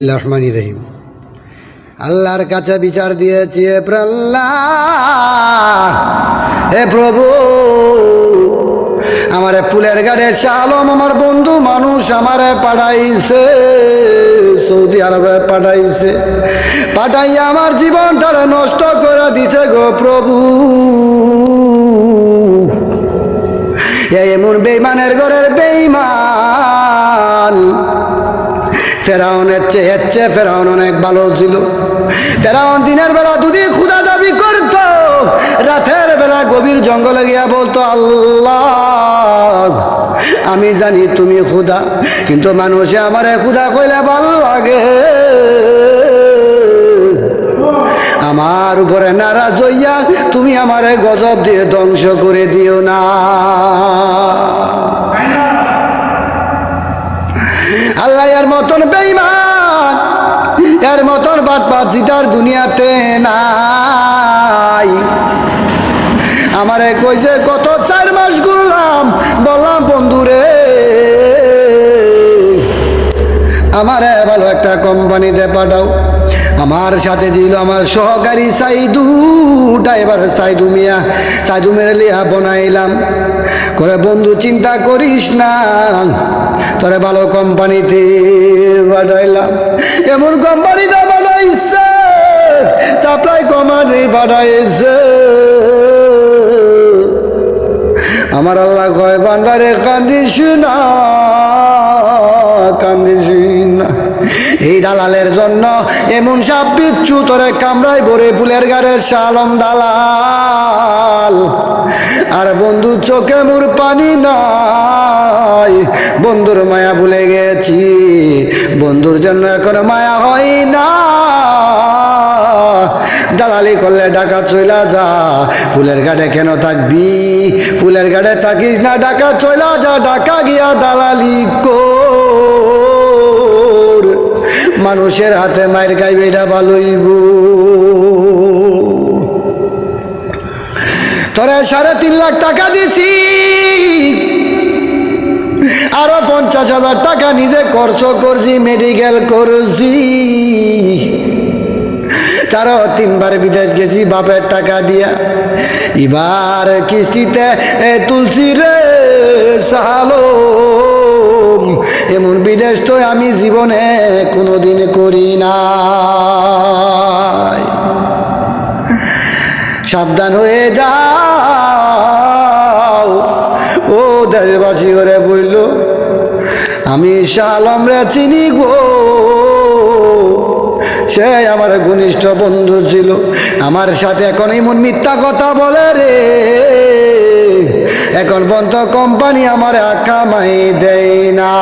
রহমানির রহিম। আল্লাহর কাছে বিচার দিয়েছি, হে প্রভু, আমারে ফুলের গাড়ে শাহ আলম আমার বন্ধু মানুষ আমারে পাঠাইছে, সৌদি আরবে পাঠাইছে, পাঠাইয়া আমার জীবনটারে নষ্ট করে দিছে গো প্রভু। এমন বেঈমানের ঘরের বেঈমান। ফেরাউনের চেয়ে ফেরাউন অনেক ভালো ছিল। ফেরাউন দিনের বেলা যদি ক্ষুধা দাবি করত, রাতের বেলা গভীর জঙ্গলে গিয়া বলতো, আল্লাহ আমি জানি তুমি ক্ষুধা, কিন্তু মানুষে আমারে ক্ষুধা কইলে ভালো লাগে, আমার উপরে নারাজ হইয়া তুমি আমারে গজব দিয়ে ধ্বংস করে দিও না। আল্লাহ এর মতন বেঈমান, এর মতন বাটপাত জিতার দুনিয়াতে নাই। আমারে কই যে গত 4 মাস ঘুরলাম, বললাম বন্ধুরে আমারে ভালো একটা কোম্পানিতে পাঠাও। আমার সাথে ছিল আমার সহকারী সাইদু ড্রাইভার, সাইদু মিয়া, সাইদু মেরে লিয়া বনাইলাম করে, বন্ধু চিন্তা করিস না, তোরে ভালো কোম্পানিতে পাঠাইলাম। এমন কোম্পানিতে পাঠাইছে, সাপ্লাই কোম্পানি পাঠাইছে। আমার আল্লাহ কয়, বান্দারে কান্দিস না, কান্দিস না, এই দালালের জন্য এমন সাপ বিচ্ছু তোরে কামড়াই ভরে ফুলের গাড়ের শাহ আলম দালাল। আর বন্ধু চোখে মোর পানি নাই, বন্ধুর মায়া ভুলে গেছি, বন্ধুর জন্য এখন মায়া হয় না। দালালি করলে ঢাকা চইলা যা, ফুলের গাড়ে কেন থাকবি, ফুলের গাড়ে থাকিস না, ঢাকা চইলা যা, ঢাকা গিয়া দালালি কর, মানুষের হাতে মায়ের খাইবে, এটা ভালোইব। তোরে 3.5 লাখ টাকা দিছি, আরো 50,000 টাকা নিজে খরচ করছি, মেডিকেল করছি, তারও 3 বার বিদেশ গেছি বাপের টাকা দিয়া, এবার কিস্তিতে তুলছি রে শাহ আলম। এমন বিদেশ তো আমি জীবনে কোনোদিন করি নাই। সাবধান হয়ে যাও, ও দেশবাসী করে বলল, আমি শাহ আলম রে চিনি গো, সে আমার ঘনিষ্ঠ বন্ধু ছিল, আমার সাথে এখন এমন মিথ্যা কথা বলে রে, এখন পর্যন্ত কোম্পানি আমার কামাই দেয় না।